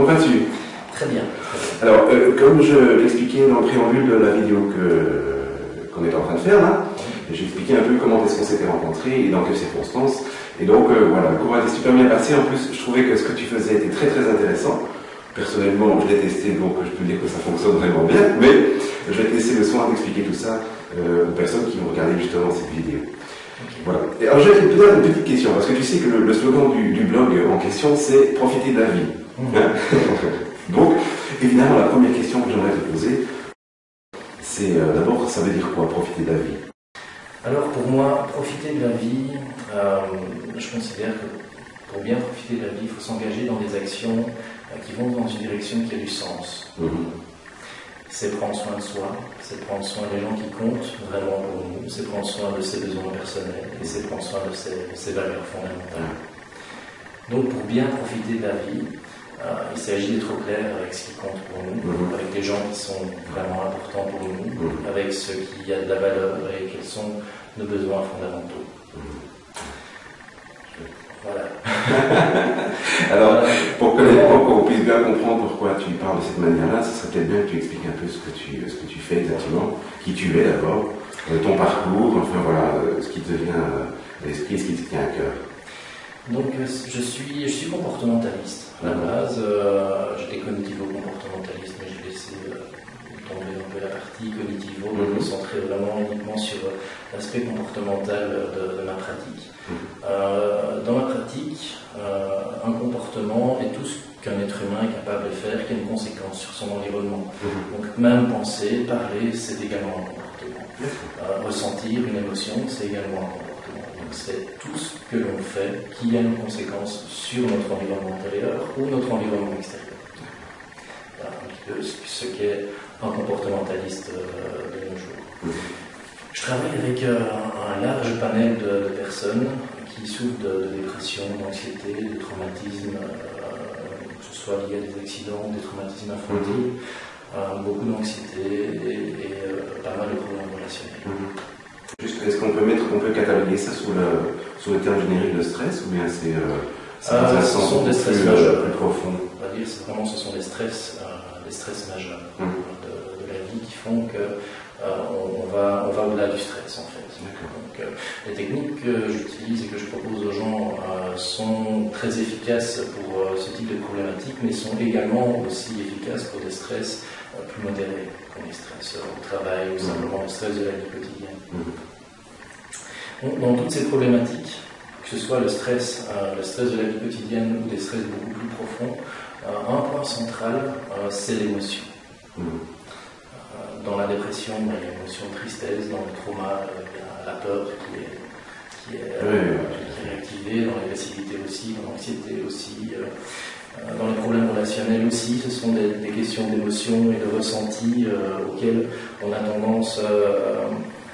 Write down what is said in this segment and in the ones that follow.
vas-tu? Très bien. Alors, comme je l'expliquais dans le préambule de la vidéo qu'on est en train de faire là, j'ai expliqué un peu comment est-ce qu'on s'était rencontrés et dans quelles circonstances. Et donc, voilà, le cours a été super bien passé. En plus, je trouvais que ce que tu faisais était très très intéressant. Personnellement, je l'ai testé, donc je peux dire que ça fonctionne vraiment bien, mais je vais te laisser le soin d'expliquer tout ça aux personnes qui vont regarder justement cette vidéo. Okay. Voilà. Et alors, j'ai peut-être une petite question, parce que tu sais que le slogan du blog en question, c'est « Profiter de la vie ». Hein. Donc, évidemment, la première question que j'aimerais te poser, c'est d'abord, ça veut dire quoi, profiter de la vie? Alors, pour moi, profiter de la vie, je considère que pour bien profiter de la vie, il faut s'engager dans des actions qui vont dans une direction qui a du sens. C'est prendre soin de soi, c'est prendre soin des gens qui comptent vraiment pour nous, c'est prendre soin de ses besoins personnels et c'est prendre soin de ses valeurs fondamentales. Donc, pour bien profiter de la vie, il s'agit d'être au clair avec ce qui compte pour nous, avec les gens qui sont vraiment importants pour nous, avec ce qui a de la valeur et quels sont nos besoins fondamentaux. Voilà. Alors, pour qu'on puisse bien comprendre pourquoi tu parles de cette manière-là, ce serait peut-être bien que tu expliques un peu ce que tu fais exactement, qui tu es d'abord, ton parcours, enfin voilà, ce qui te vient à l'esprit, ce qui te tient à cœur. Donc, je suis comportementaliste. À la base, j'étais cognitivo-comportementaliste, mais j'ai laissé tomber un peu la partie cognitivo, me concentrer vraiment uniquement sur l'aspect comportemental de ma pratique. Dans ma pratique, un comportement est tout ce qu'un être humain est capable de faire, qui a une conséquence sur son environnement. Donc, même penser, parler, c'est également un comportement. Ressentir une émotion, c'est également un comportement. Donc, c'est tout ce que l'on fait qui a une conséquence sur notre environnement intérieur ou notre environnement extérieur. Voilà un petit peu ce qu'est un comportementaliste de nos jours. Je travaille avec un large panel de personnes qui souffrent de dépression, d'anxiété, de traumatisme, que ce soit lié à des accidents, des traumatismes infantiles, beaucoup d'anxiété et pas mal de problèmes relationnels. Juste, est-ce qu'on peut cataloguer ça sous le terme générique de stress ou bien c'est un ce sens sont des stress majeurs. plus profond? On va dire ce sont des stress majeurs de la vie qui font que on va au-delà du stress en fait. Donc, les techniques que j'utilise et que je propose aux gens sont très efficaces pour ce type de problématiques, mais sont également aussi efficaces pour des stress plus modérés, comme les stress au travail ou simplement le stress de la vie quotidienne. Dans toutes ces problématiques, que ce soit le stress de la vie quotidienne ou des stress beaucoup plus profonds, un point central, c'est l'émotion. Dans la dépression, il y a l'émotion de tristesse, dans le trauma, il y a la peur qui est réactivée, dans l'agressivité aussi, dans l'anxiété aussi, dans les problèmes relationnels aussi. Ce sont des questions d'émotion et de ressenti auxquelles on a tendance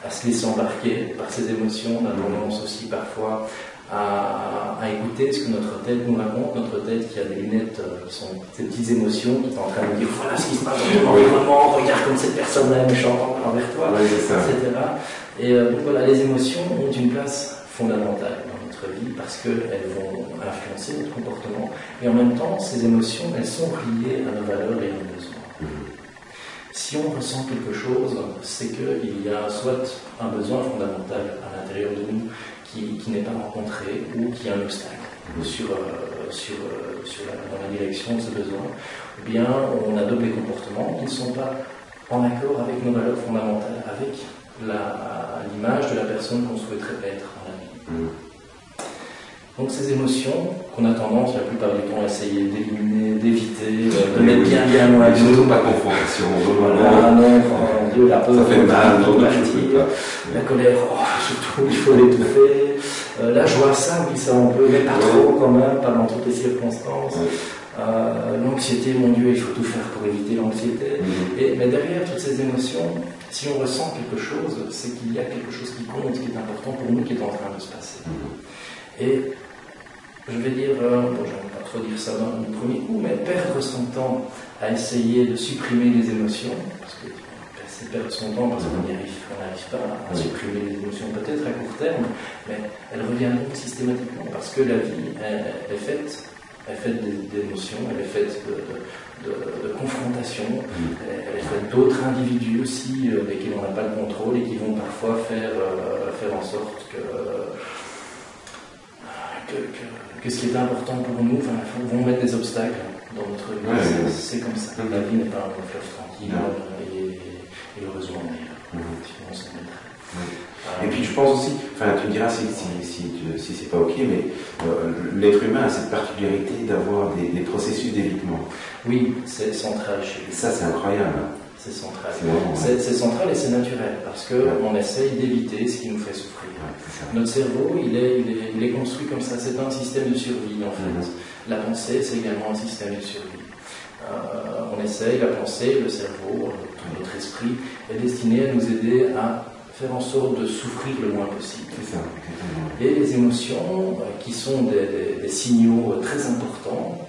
à se laisser embarquer par ces émotions. On a tendance aussi parfois à écouter ce que notre tête nous raconte, notre tête qui a des lunettes qui sont ces petites émotions qui sont en train de dire voilà ce qui se passe dans l'environnement, regarde comme cette personne-là est méchante envers toi, etc. Et donc voilà, les émotions ont une place fondamentale dans notre vie parce qu'elles vont influencer notre comportement et en même temps ces émotions elles sont liées à nos valeurs et à nos besoins. Si on ressent quelque chose, c'est qu'il y a soit un besoin fondamental à l'intérieur de nous qui n'est pas rencontré ou qui a un obstacle dans la direction de ce besoin, ou bien on adopte des comportements qui ne sont pas en accord avec nos valeurs fondamentales, avec l'image de la personne qu'on souhaiterait être dans la vie. Donc ces émotions qu'on a tendance la plupart du temps à essayer d'éliminer, d'éviter, de mettre bien loin de nous. Surtout pas confrontation. Voilà, non, Dieu, la peur, ça fait mal, la colère, surtout il faut l'étouffer. La joie, ça, oui, ça on peut, mais pas trop quand même, pas dans toutes les circonstances. L'anxiété, mon Dieu, il faut tout faire pour éviter l'anxiété. Mais derrière toutes ces émotions, si on ressent quelque chose, c'est qu'il y a quelque chose qui compte, qui est important pour nous, qui est en train de se passer. Et je vais dire, je ne vais pas trop dire ça dans le premier coup, mais perdre son temps à essayer de supprimer les émotions, parce que c'est perdre son temps parce qu'on n'arrive pas à supprimer les émotions, peut-être à court terme, mais elles reviendront systématiquement parce que la vie est faite Elle est faite d'émotions, elle est faite de confrontation, elle est faite d'autres individus aussi, desquels on n'a pas le contrôle et qui vont parfois faire en sorte que ce qui est important pour nous, vont mettre des obstacles dans notre vie. Ouais, c'est comme ça. La vie n'est pas un fleuve tranquille et heureusement d'ailleurs. Sinon on s'en mettrait. Et puis je pense aussi, tu me diras si c'est pas ok, mais l'être humain a cette particularité d'avoir des processus d'évitement. Oui, c'est central chez lui. Ça c'est incroyable. C'est central. C'est central et c'est naturel parce qu'on essaye d'éviter ce qui nous fait souffrir. Notre cerveau, il est construit comme ça. C'est un système de survie en fait. La pensée, c'est également un système de survie. On essaye, la pensée, le cerveau, notre esprit est destiné à nous aider à faire en sorte de souffrir le moins possible. C'est ça, exactement. Et les émotions, qui sont des signaux très importants,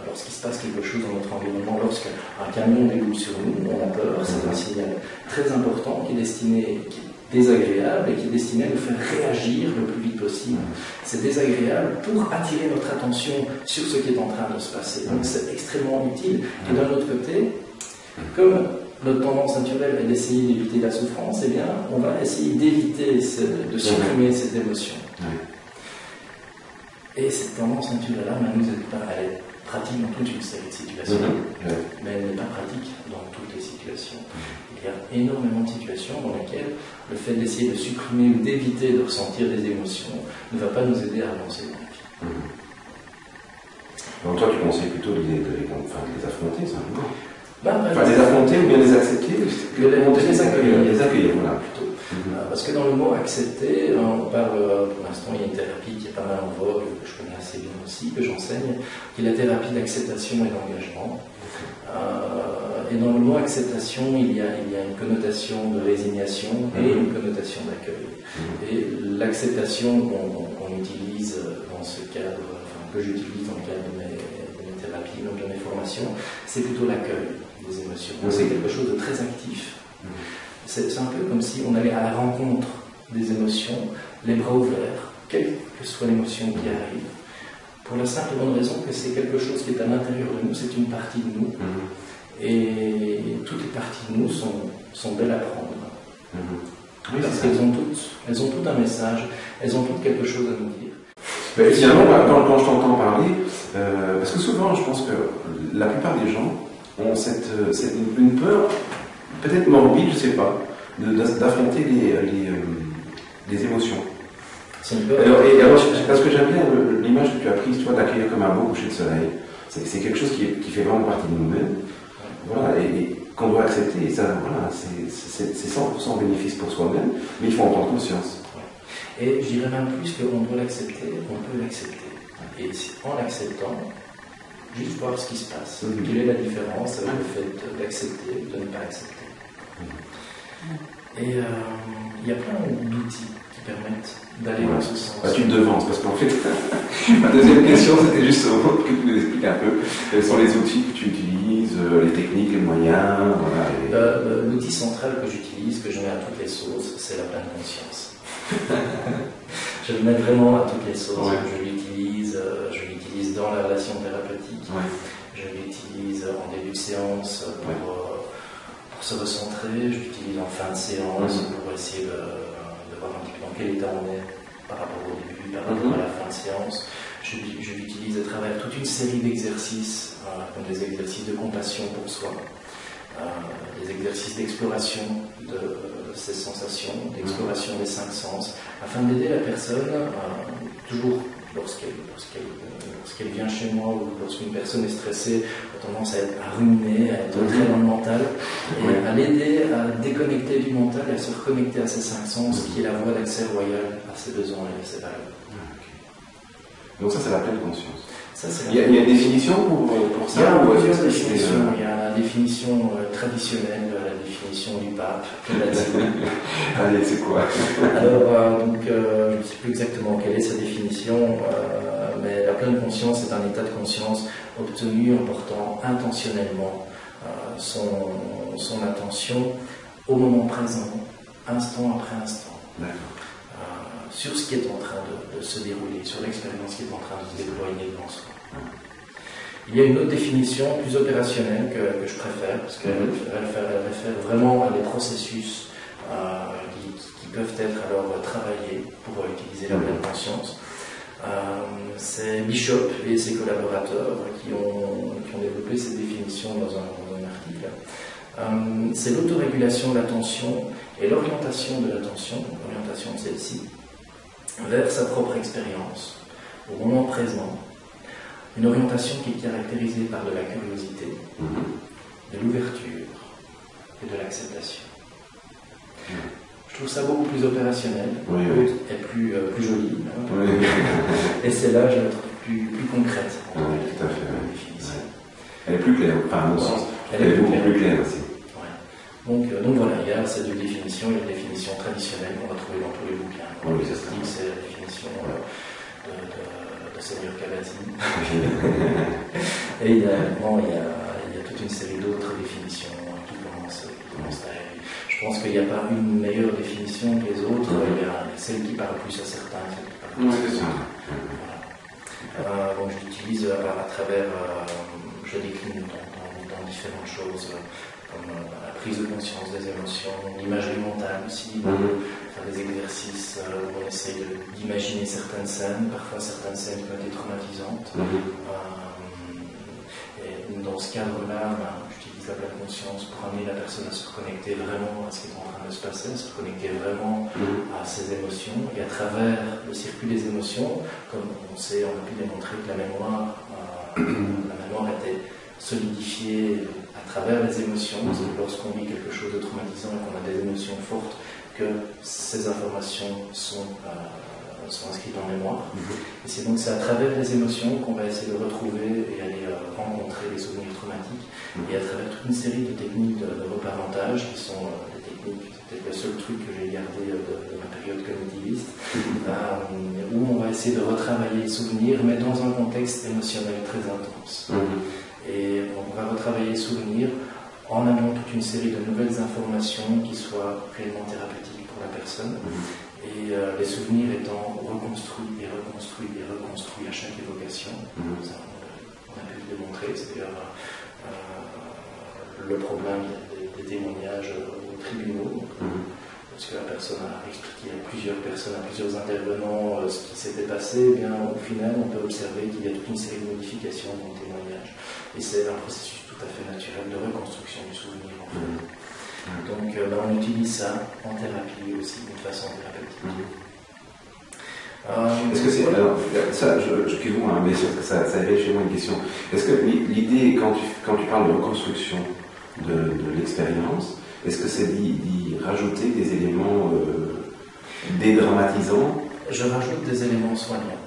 lorsqu'il se passe quelque chose dans notre environnement, lorsqu'un camion déboule sur nous, on a peur, c'est un signal très important qui est désagréable et qui est destiné à nous faire réagir le plus vite possible. C'est désagréable pour attirer notre attention sur ce qui est en train de se passer. Donc c'est extrêmement utile. Et d'un autre côté, comme notre tendance naturelle est d'essayer d'éviter la souffrance, eh bien, on va essayer d'éviter de supprimer cette émotion. Et cette tendance naturelle-là ne nous aide pas. Elle est pratique dans toute une série de situations, mais elle n'est pas pratique dans toutes les situations. Il y a énormément de situations dans lesquelles le fait d'essayer de supprimer ou d'éviter de ressentir des émotions ne va pas nous aider à avancer dans la vie. Donc toi, tu conseilles plutôt de les affronter, simplement. Les affronter ou bien les accepter? Les accueillir. Les accueillir, voilà. Plutôt. Parce que dans le mot accepter, on parle, pour l'instant, il y a une thérapie qui est pas mal en vogue, que je connais assez bien aussi, que j'enseigne, qui est la thérapie d'acceptation et d'engagement. Et dans le mot acceptation, il y a une connotation de résignation et une connotation d'accueil. Et l'acceptation qu'on utilise dans ce cadre, que j'utilise dans le cadre de mes thérapies, donc de mes formations, c'est plutôt l'accueil des émotions. C'est quelque chose de très actif. C'est un peu comme si on allait à la rencontre des émotions, les bras ouverts, quelle que soit l'émotion qui arrive, pour la simple et bonne raison que c'est quelque chose qui est à l'intérieur de nous, c'est une partie de nous. Et toutes les parties de nous sont belles à prendre. Parce qu'elles ont toutes un message, elles ont toutes quelque chose à nous dire. Mais finalement, quand je t'entends parler, parce que souvent je pense que la plupart des gens ont une peur, peut-être morbide, je ne sais pas, d'affronter les émotions. C'est une peur. Parce que j'aime bien l'image que tu as prise, toi, d'accueillir comme un beau coucher de soleil. C'est quelque chose qui fait vraiment partie de nous-mêmes. Voilà, et qu'on doit accepter, et ça, voilà, c'est 100% bénéfice pour soi-même, mais il faut en prendre conscience. Et je dirais même plus qu'on doit l'accepter, on peut l'accepter. Et en l'acceptant, juste voir ce qui se passe. Quelle est la différence avec le fait d'accepter, de ne pas accepter. Et il y a plein d'outils qui permettent d'aller dans ce sens. Tu me devances, parce qu'en fait, ma deuxième question, c'était justement que tu nous expliques un peu quels sont les outils que tu utilises, les techniques, les moyens. Voilà, l'outil central que j'utilise, que je mets à toutes les sauces, c'est la pleine conscience. Je le mets vraiment à toutes les sauces. Je l'utilise dans la relation thérapeutique. Je l'utilise en début de séance pour se recentrer. Je l'utilise en fin de séance pour essayer de voir un petit peu dans quel état on est par rapport au début, par rapport à la fin de séance. Je l'utilise à travers toute une série d'exercices, comme des exercices de compassion pour soi, des exercices d'exploration de ses sensations, d'exploration des 5 sens, afin d'aider la personne, toujours lorsqu'elle vient chez moi ou lorsqu'une personne est stressée, a tendance à ruminer, à être très dans le mental, et à l'aider à déconnecter du mental et à se reconnecter à ses 5 sens, qui est la voie d'accès royal à ses besoins et à ses valeurs. Donc ça, c'est la pleine conscience. Il y a une définition pour ça? Il y a plusieurs définitions. Il y a la définition traditionnelle, la définition du pape, Allez, c'est quoi? Alors, je ne sais plus exactement quelle est sa définition, mais la pleine conscience est un état de conscience obtenu en portant intentionnellement son attention au moment présent, instant après instant. sur ce qui est en train de se dérouler, sur l'expérience qui est en train de se déployer devant soi. Il y a une autre définition plus opérationnelle que je préfère, parce qu'elle réfère vraiment à des processus qui peuvent être alors travaillés pour utiliser la pleine conscience. C'est Bishop et ses collaborateurs qui ont développé cette définition dans un article. C'est l'autorégulation de l'attention et l'orientation de l'attention, l'orientation de celle-ci, vers sa propre expérience, au moment présent. Une orientation qui est caractérisée par de la curiosité, de l'ouverture et de l'acceptation. Je trouve ça beaucoup plus opérationnel et plus joli. Hein. Oui. Et celle-là, je la trouve plus concrète. Oui, tout à fait. Définition. Elle est plus claire, enfin, à mon sens. Elle est beaucoup plus claire aussi. Ouais. Donc voilà, il y a ces deux définitions. Il y a une définition traditionnelle qu'on va trouver dans tous les bouquins. Oui, c'est ça. C'est la définition de Seigneur Kabat-Zinn. Et il y a toute une série d'autres définitions qui commencent derrière. Je pense qu'il n'y a pas une meilleure définition que les autres. Il y a celle qui parle plus à certains, celle qui parle plus à d'autres. Voilà. Donc je l'utilise à travers, je décline dans différentes choses, comme la prise de conscience des émotions, l'imagerie mentale aussi, faire des exercices où on essaie d'imaginer certaines scènes, parfois certaines scènes qui ont été traumatisantes. Et dans ce cadre-là, j'utilise la pleine conscience pour amener la personne à se reconnecter vraiment à ce qui est en train de se passer, à se reconnecter vraiment à ses émotions. Et à travers le circuit des émotions, comme on a pu démontrer que la mémoire était solidifiée à travers les émotions. C'est que lorsqu'on vit quelque chose de traumatisant et qu'on a des émotions fortes, que ces informations sont inscrites en mémoire. Et c'est à travers les émotions qu'on va essayer de retrouver et aller rencontrer les souvenirs traumatiques. Et à travers toute une série de techniques de reparentage, qui sont des techniques, c'est peut-être le seul truc que j'ai gardé de ma période cognitiviste, où on va essayer de retravailler les souvenirs, mais dans un contexte émotionnel très intense. Et on va retravailler les souvenirs en amenant toute une série de nouvelles informations qui soient réellement thérapeutiques pour la personne. Et les souvenirs étant reconstruits et reconstruits et reconstruits à chaque évocation. Ça, on a pu le démontrer. C'est d'ailleurs le problème des témoignages aux tribunaux. Parce que la personne a expliqué à plusieurs personnes, à plusieurs intervenants ce qui s'était passé, et bien au final on peut observer qu'il y a toute une série de modifications dans le témoignage. Et c'est un processus tout à fait naturel de reconstruction du souvenir en fait. Donc on utilise ça en thérapie aussi, d'une façon thérapeutique. Est-ce que c'est... Alors, ça, excuse-moi, mais ça éveille chez moi une question. Est-ce que l'idée, quand tu parles de reconstruction de l'expérience, est-ce que c'est d'y rajouter des éléments dédramatisants? Je rajoute des éléments soignants.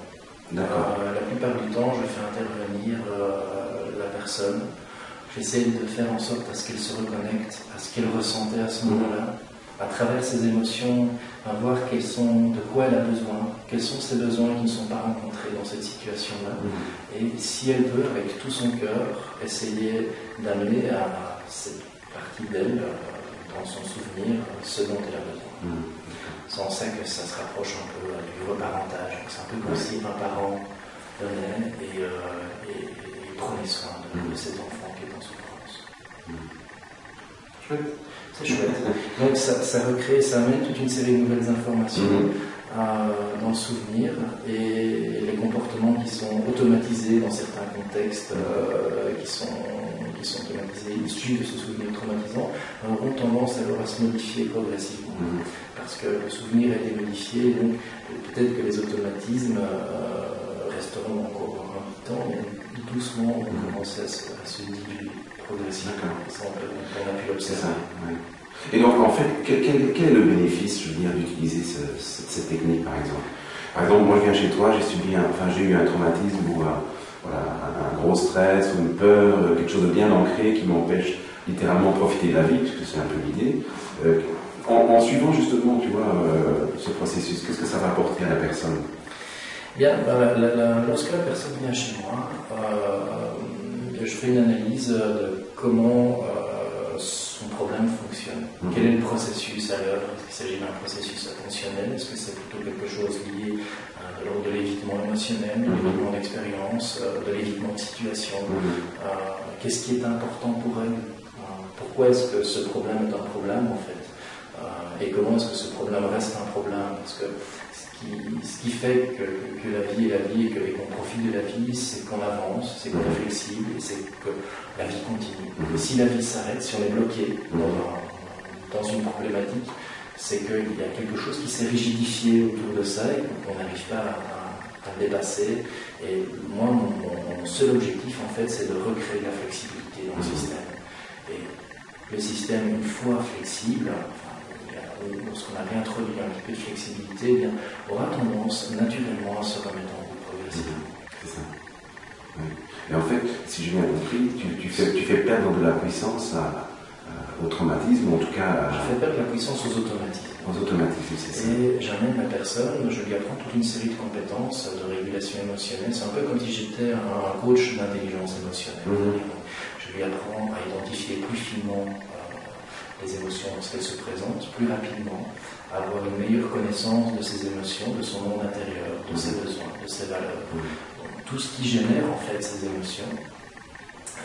D'accord. La plupart du temps, je fais intervenir la personne. J'essaie de faire en sorte à ce qu'elle se reconnecte à ce qu'elle ressentait à ce moment-là, à travers ses émotions, à voir de quoi elle a besoin, quels sont ses besoins qui ne sont pas rencontrés dans cette situation-là. Et si elle peut, avec tout son cœur, essayer d'amener à cette partie d'elle, dans son souvenir, ce dont elle a besoin. C'est en ça que ça se rapproche un peu du reparentage. C'est un peu comme si un parent venait et prenait soin de cet enfant qui est en souffrance. Chouette. C'est chouette. Donc ça recrée, ça amène toute une série de nouvelles informations dans le souvenir, et les comportements qui sont automatisés dans certains contextes, qui sont automatisés, issus de ce souvenir traumatisant, auront tendance alors à se modifier progressivement. Parce que le souvenir a été modifié, donc peut-être que les automatismes resteront encore un petit temps, mais doucement on va commencer à se diluer progressivement. Ça, on a pu l'observer. Et donc, en fait, quel est le bénéfice, je veux dire, d'utiliser cette technique, par exemple? Par exemple, moi, je viens chez toi, j'ai eu un traumatisme ou un gros stress ou une peur, quelque chose de bien ancré qui m'empêche littéralement de profiter de la vie, puisque c'est un peu l'idée. En suivant justement, tu vois, ce processus, qu'est-ce que ça va apporter à la personne? Bien, lorsque la personne vient chez moi, je fais une analyse de comment son problème fonctionne. Quel est le processus alors? Est-ce qu'il s'agit d'un processus attentionnel? Est-ce que c'est plutôt quelque chose lié à l'ordre de l'évitement émotionnel, de l'évitement d'expérience, de l'évitement de situation? Qu'est-ce qui est important pour elle? Pourquoi est-ce que ce problème est un problème en fait? Et comment est-ce que ce problème reste un problème? Parce que ce qui fait que la vie est la vie et qu'on profite de la vie, c'est qu'on avance, c'est qu'on est flexible et c'est que la vie continue. Et si la vie s'arrête, si on est bloqué dans une problématique, c'est qu'il y a quelque chose qui s'est rigidifié autour de ça et qu'on n'arrive pas à dépasser. Et moi, mon seul objectif, en fait, c'est de recréer de la flexibilité dans le système. Et le système, une fois flexible, lorsqu'on a réintroduit un petit peu de flexibilité, eh bien, aura tendance naturellement à se remettre en route progressivement. C'est ça. Oui. Et en fait, si j'ai bien compris, tu fais perdre de la puissance au traumatisme, ou en tout cas... Je fais perdre la puissance aux automatismes. Aux automatismes, c'est ça. Et j'amène la personne, je lui apprends toute une série de compétences de régulation émotionnelle. C'est un peu comme si j'étais un coach d'intelligence émotionnelle. Je lui apprends à identifier plus finement les émotions lorsqu'elles se présentent, plus rapidement, à avoir une meilleure connaissance de ses émotions, de son monde intérieur, de ses besoins, de ses valeurs. Donc, tout ce qui génère en fait ces émotions.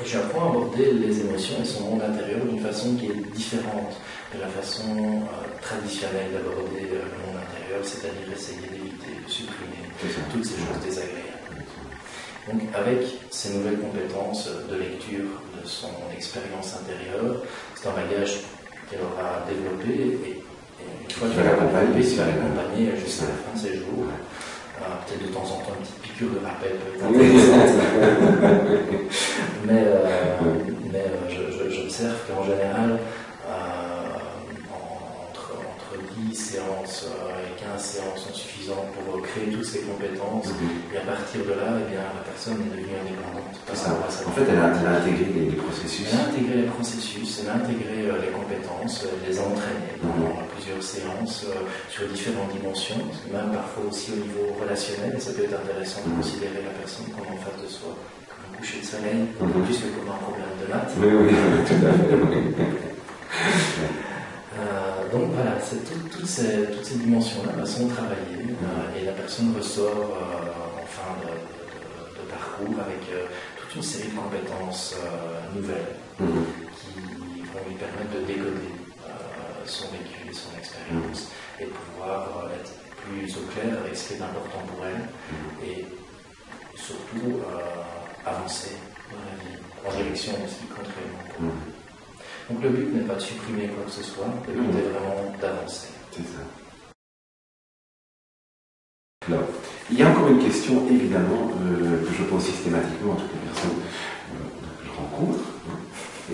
Et j'apprends à aborder les émotions et son monde intérieur d'une façon qui est différente de la façon traditionnelle d'aborder le monde intérieur, c'est-à-dire essayer d'éviter, de supprimer toutes ces choses désagréables. Donc avec ces nouvelles compétences de lecture de son expérience intérieure, c'est un bagage qu'elle aura développé et une fois qu'elle va développé, il va l'accompagner jusqu'à la fin de ses jours. Peut-être de temps en temps une petite piqûre de rappel peut être intéressante. Mais j'observe qu'en général, entre 10 séances et 15 séances sont suffisantes pour créer toutes ces compétences. Et à partir de là, eh bien, la personne est devenue indépendante. En fait, elle a intégré les processus. Elle a intégré les processus, elle a intégré les compétences, elle les a entraînées pendant plusieurs séances sur différentes dimensions, même parfois aussi au niveau relationnel. Et ça peut être intéressant de considérer la personne qu'on a en face de soi comme un coucher de soleil, plus que comme un problème de maths. Oui, tout à fait. Donc voilà, toutes ces dimensions-là sont travaillées et la personne ressort en fin de parcours avec toute une série de compétences nouvelles qui vont lui permettre de décoder son vécu et son expérience et pouvoir être plus au clair avec ce qui est important pour elle et surtout avancer dans la vie en direction de ce qui compte réellement pour elle. Donc le but n'est pas de supprimer quoi que ce soit, le but est vraiment d'avancer. C'est ça. Alors, il y a encore une question, évidemment, que je pose systématiquement à toutes les personnes que je rencontre.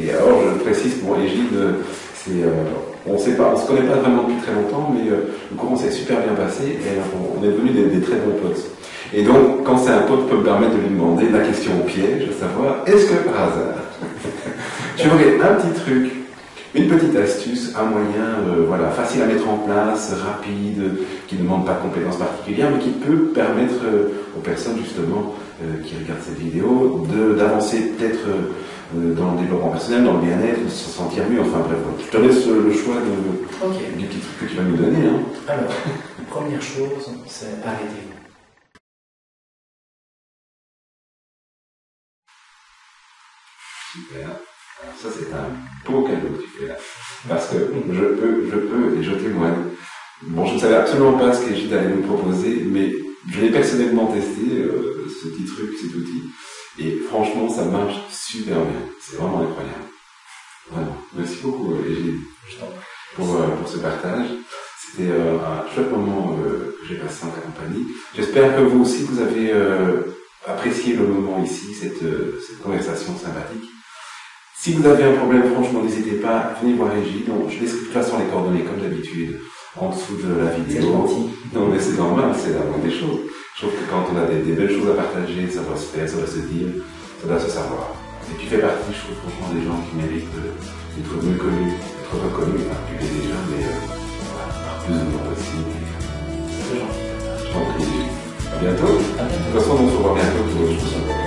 Et alors, je précise pour Égide, on ne se connaît pas vraiment depuis très longtemps, mais le courant s'est super bien passé et on est devenus des très bons potes. Et donc, quand c'est un pote, peut me permettre de lui demander la question au piège, à savoir, est-ce que par hasard, tu aurais un petit truc, une petite astuce, un moyen facile à mettre en place, rapide, qui ne demande pas de compétences particulières, mais qui peut permettre aux personnes justement qui regardent cette vidéo d'avancer peut-être dans le développement personnel, dans le bien-être, de se sentir mieux, enfin bref. Je te laisse le choix du petit truc que tu vas nous donner. Hein. Alors, première chose, c'est arrêtez-vous. Super. Alors ça c'est un beau cadeau que tu fais là. Parce que je peux et je témoigne. Bon, je ne savais absolument pas ce qu'Égide allait nous proposer, mais je l'ai personnellement testé, ce petit truc, cet outil. Et franchement, ça marche super bien. C'est vraiment incroyable. Vraiment. Merci beaucoup Égide pour ce partage. C'était un chouette moment que j'ai passé en ta compagnie. J'espère que vous aussi, vous avez apprécié le moment ici, cette conversation sympathique. Si vous avez un problème, franchement, n'hésitez pas, venez voir Égide. Je laisse de toute façon les coordonnées comme d'habitude en dessous de la vidéo. Non, mais c'est normal, c'est la moindre des choses. Je trouve que quand on a des belles choses à partager, ça doit se faire, ça doit se dire, ça doit se savoir. Et tu fais partie, je trouve, franchement, des gens qui méritent d'être mieux connus, d'être reconnus. Enfin, tu l'es déjà, mais par plus de monde possible. C'est gentil. Je t'en prie. À bientôt. De toute façon, on se revoit bientôt pour autre chose.